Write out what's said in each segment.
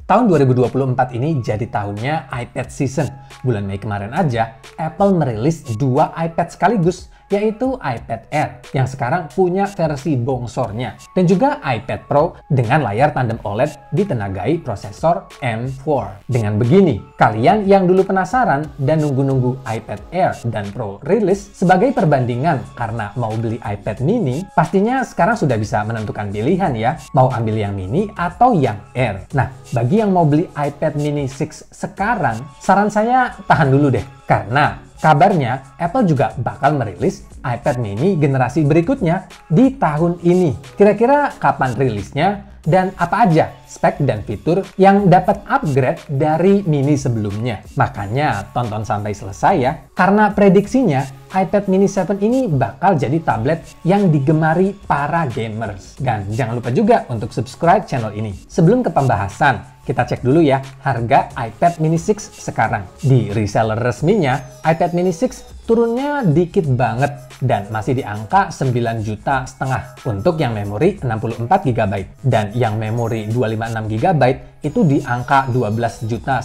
Tahun 2024 ini jadi tahunnya iPad season. Bulan Mei kemarin aja, Apple merilis 2 iPad sekaligus, yaitu iPad Air yang sekarang punya versi bongsornya, dan juga iPad Pro dengan layar tandem OLED ditenagai prosesor M4. Dengan begini, kalian yang dulu penasaran dan nunggu-nunggu iPad Air dan Pro rilis sebagai perbandingan karena mau beli iPad mini, pastinya sekarang sudah bisa menentukan pilihan ya, mau ambil yang mini atau yang Air. Nah, bagi yang mau beli iPad mini 6 sekarang, saran saya tahan dulu deh, karena kabarnya Apple juga bakal merilis iPad mini generasi berikutnya di tahun ini. Kira-kira kapan rilisnya dan apa aja spek dan fitur yang dapat upgrade dari mini sebelumnya. Makanya tonton sampai selesai ya, karena prediksinya iPad mini 7 ini bakal jadi tablet yang digemari para gamers. Dan jangan lupa juga untuk subscribe channel ini. Sebelum ke pembahasan, kita cek dulu ya harga iPad mini 6 sekarang. Di reseller resminya, iPad mini 6 turunnya dikit banget dan masih di angka 9,5 juta untuk yang memori 64 GB dan yang memori 256 GB itu di angka 12,5 juta.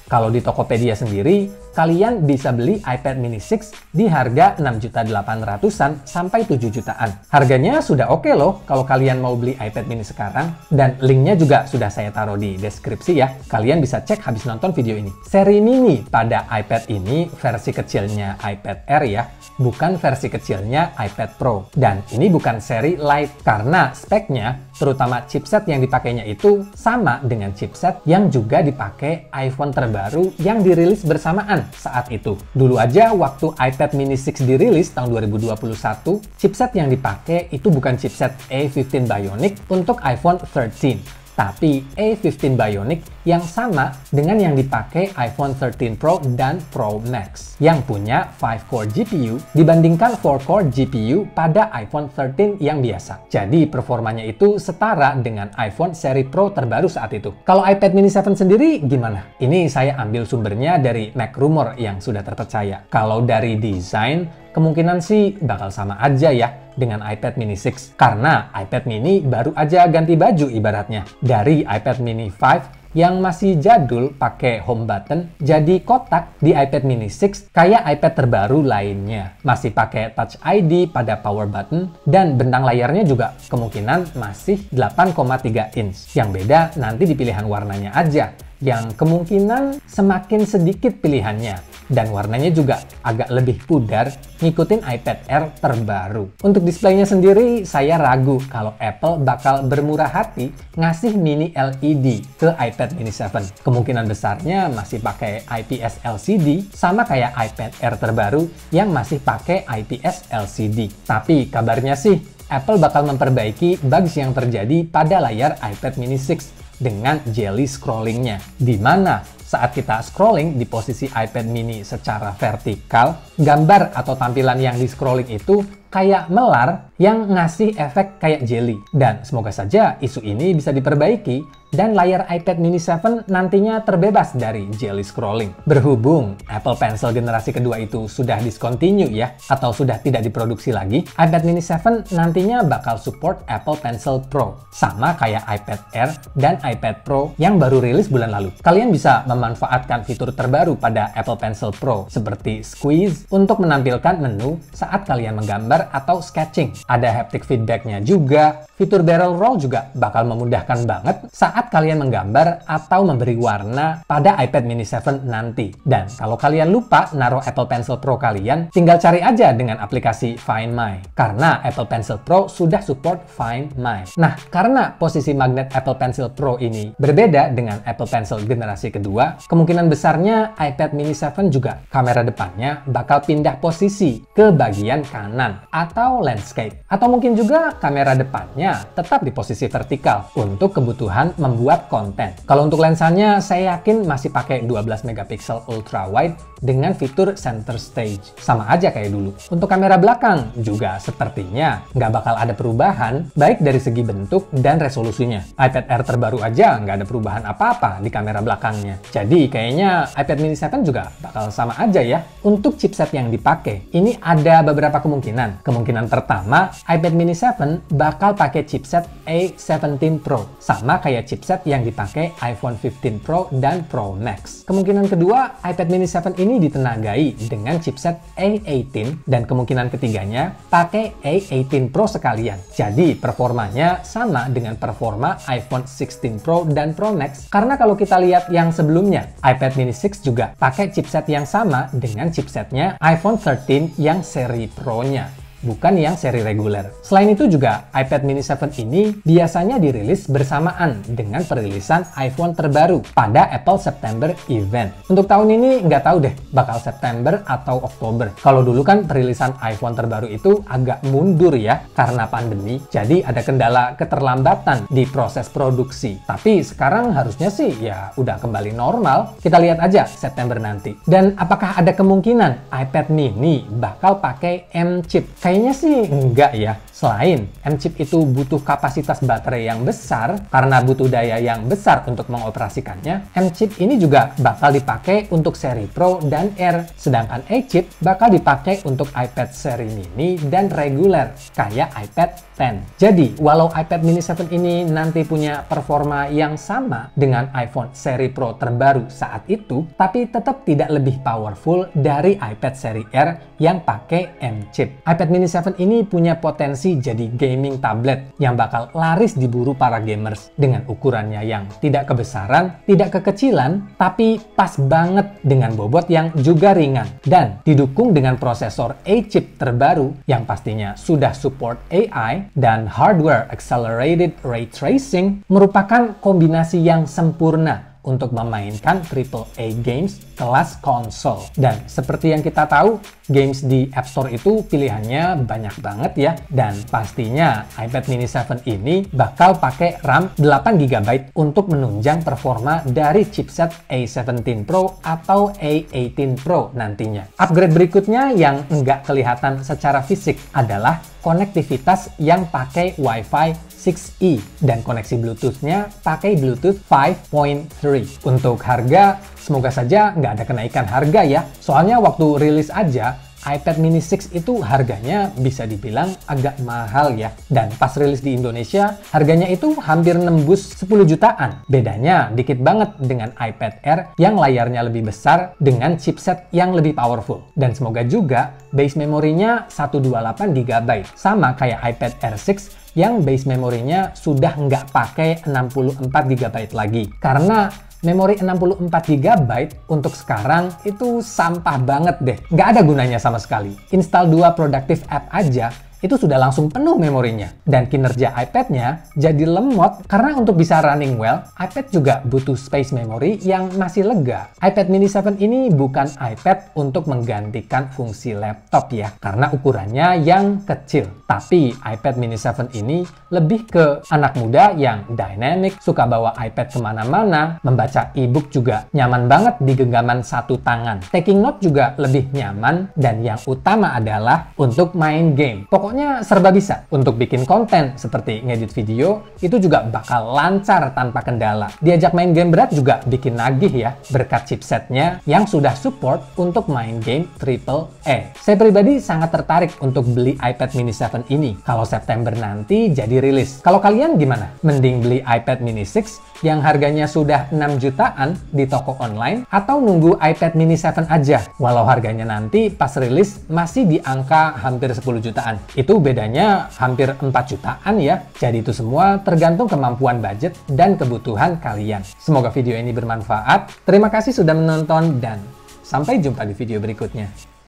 Kalau di Tokopedia sendiri, kalian bisa beli iPad mini 6 di harga 6.800.000-an sampai 7 jutaan. Harganya sudah oke loh kalau kalian mau beli iPad mini sekarang, dan linknya juga sudah saya taruh di deskripsi ya. Kalian bisa cek habis nonton video ini. Seri mini pada iPad ini versi kecilnya iPad Air ya, bukan versi kecilnya iPad Pro. Dan ini bukan seri Lite karena speknya, terutama chipset yang dipakainya itu sama dengan chipset yang juga dipakai iPhone terbaru yang dirilis bersamaan saat itu. Dulu aja waktu iPad mini 6 dirilis tahun 2021, chipset yang dipakai itu bukan chipset A15 Bionic untuk iPhone 13. Tapi A15 Bionic yang sama dengan yang dipakai iPhone 13 Pro dan Pro Max yang punya 5-core GPU dibandingkan 4-core GPU pada iPhone 13 yang biasa. Jadi performanya itu setara dengan iPhone seri Pro terbaru saat itu. Kalau iPad mini 7 sendiri gimana? Ini saya ambil sumbernya dari MacRumor yang sudah terpercaya. Kalau dari desain, kemungkinan sih bakal sama aja ya dengan iPad mini 6 karena iPad mini baru aja ganti baju ibaratnya. Dari iPad mini 5 yang masih jadul pakai home button jadi kotak di iPad mini 6 kayak iPad terbaru lainnya. Masih pakai Touch ID pada power button dan bentang layarnya juga kemungkinan masih 8,3 inch. Yang beda nanti di pilihan warnanya aja, yang kemungkinan semakin sedikit pilihannya. Dan warnanya juga agak lebih pudar ngikutin iPad Air terbaru. Untuk displaynya sendiri, saya ragu kalau Apple bakal bermurah hati ngasih mini LED ke iPad mini 7. Kemungkinan besarnya masih pakai IPS LCD, sama kayak iPad Air terbaru yang masih pakai IPS LCD. Tapi kabarnya sih, Apple bakal memperbaiki bugs yang terjadi pada layar iPad mini 6 dengan jelly scrollingnya, di mana saat kita scrolling di posisi iPad mini secara vertikal, gambar atau tampilan yang di scrolling itu kayak melar yang ngasih efek kayak jelly. Dan semoga saja isu ini bisa diperbaiki dan layar iPad mini 7 nantinya terbebas dari jelly scrolling. Berhubung Apple Pencil generasi kedua itu sudah discontinue ya, atau sudah tidak diproduksi lagi, iPad mini 7 nantinya bakal support Apple Pencil Pro, sama kayak iPad Air dan iPad Pro yang baru rilis bulan lalu. Kalian bisa memanfaatkan fitur terbaru pada Apple Pencil Pro seperti Squeeze untuk menampilkan menu saat kalian menggambar atau sketching. Ada haptic feedbacknya juga. Fitur barrel roll juga bakal memudahkan banget saat kalian menggambar atau memberi warna pada iPad mini 7 nanti. Dan kalau kalian lupa naruh Apple Pencil Pro kalian, tinggal cari aja dengan aplikasi Find My. Karena Apple Pencil Pro sudah support Find My. Nah, karena posisi magnet Apple Pencil Pro ini berbeda dengan Apple Pencil generasi kedua, kemungkinan besarnya iPad mini 7 juga kamera depannya bakal pindah posisi ke bagian kanan atau landscape. Atau mungkin juga kamera depannya tetap di posisi vertikal untuk kebutuhan membuat konten. Kalau untuk lensanya, saya yakin masih pakai 12 megapiksel ultra wide dengan fitur center stage. Sama aja kayak dulu. Untuk kamera belakang juga sepertinya nggak bakal ada perubahan, baik dari segi bentuk dan resolusinya. iPad Air terbaru aja nggak ada perubahan apa-apa di kamera belakangnya. Jadi kayaknya iPad mini 7 juga bakal sama aja ya. Untuk chipset yang dipakai, ini ada beberapa kemungkinan. Kemungkinan pertama, iPad mini 7 bakal pakai chipset A17 Pro, sama kayak chipset chipset yang dipakai iPhone 15 Pro dan Pro Max. Kemungkinan kedua, iPad mini 7 ini ditenagai dengan chipset A18 dan kemungkinan ketiganya pakai A18 Pro sekalian. Jadi performanya sama dengan performa iPhone 16 Pro dan Pro Max. Karena kalau kita lihat yang sebelumnya, iPad mini 6 juga pakai chipset yang sama dengan chipsetnya iPhone 13 yang seri Pro-nya, bukan yang seri reguler. Selain itu juga, iPad mini 7 ini biasanya dirilis bersamaan dengan perilisan iPhone terbaru pada Apple September Event. Untuk tahun ini nggak tahu deh bakal September atau Oktober. Kalau dulu kan perilisan iPhone terbaru itu agak mundur ya karena pandemi, jadi ada kendala keterlambatan di proses produksi. Tapi sekarang harusnya sih ya udah kembali normal. Kita lihat aja September nanti. Dan apakah ada kemungkinan iPad mini bakal pakai M-chip? Kayaknya sih enggak ya. Selain M-chip itu butuh kapasitas baterai yang besar karena butuh daya yang besar untuk mengoperasikannya, M-chip ini juga bakal dipakai untuk seri Pro dan Air. Sedangkan A-chip bakal dipakai untuk iPad seri mini dan reguler kayak iPad 10. Jadi, walau iPad mini 7 ini nanti punya performa yang sama dengan iPhone seri Pro terbaru saat itu, tapi tetap tidak lebih powerful dari iPad seri Air yang pakai M-chip. iPad mini 7 ini punya potensi jadi gaming tablet yang bakal laris diburu para gamers dengan ukurannya yang tidak kebesaran, tidak kekecilan, tapi pas banget dengan bobot yang juga ringan dan didukung dengan prosesor A-chip terbaru yang pastinya sudah support AI dan hardware accelerated ray tracing, merupakan kombinasi yang sempurna untuk memainkan AAA games kelas konsol. Dan seperti yang kita tahu, games di App Store itu pilihannya banyak banget ya. Dan pastinya iPad mini 7 ini bakal pakai RAM 8GB untuk menunjang performa dari chipset A17 Pro atau A18 Pro nantinya. Upgrade berikutnya yang nggak kelihatan secara fisik adalah konektivitas yang pakai Wi-Fi 6E dan koneksi Bluetooth-nya pakai Bluetooth 5.3. Untuk harga, semoga saja nggak ada kenaikan harga ya. Soalnya waktu rilis aja, iPad mini 6 itu harganya bisa dibilang agak mahal ya. Dan pas rilis di Indonesia, harganya itu hampir nembus 10 jutaan. Bedanya dikit banget dengan iPad Air yang layarnya lebih besar dengan chipset yang lebih powerful. Dan semoga juga base memorinya 128GB. Sama kayak iPad Air 6 yang base memorinya sudah nggak pakai 64GB lagi. Karena memori 64GB untuk sekarang itu sampah banget deh. Nggak ada gunanya sama sekali. Install 2 productive app aja, itu sudah langsung penuh memorinya. Dan kinerja iPad-nya jadi lemot karena untuk bisa running well, iPad juga butuh space memory yang masih lega. iPad mini 7 ini bukan iPad untuk menggantikan fungsi laptop ya, karena ukurannya yang kecil. Tapi iPad mini 7 ini lebih ke anak muda yang dynamic, suka bawa iPad kemana-mana, membaca e-book juga nyaman banget di genggaman satu tangan. Taking note juga lebih nyaman, dan yang utama adalah untuk main game. Pokoknya serba bisa. Untuk bikin konten seperti ngedit video, itu juga bakal lancar tanpa kendala. Diajak main game berat juga bikin nagih ya, berkat chipsetnya yang sudah support untuk main game AAA. Saya pribadi sangat tertarik untuk beli iPad mini 7 ini kalau September nanti jadi rilis. Kalau kalian gimana? Mending beli iPad mini 6 yang harganya sudah 6 jutaan di toko online, atau nunggu iPad mini 7 aja walau harganya nanti pas rilis masih di angka hampir 10 jutaan. Itu bedanya hampir 4 jutaan ya. Jadi itu semua tergantung kemampuan budget dan kebutuhan kalian. Semoga video ini bermanfaat. Terima kasih sudah menonton dan sampai jumpa di video berikutnya.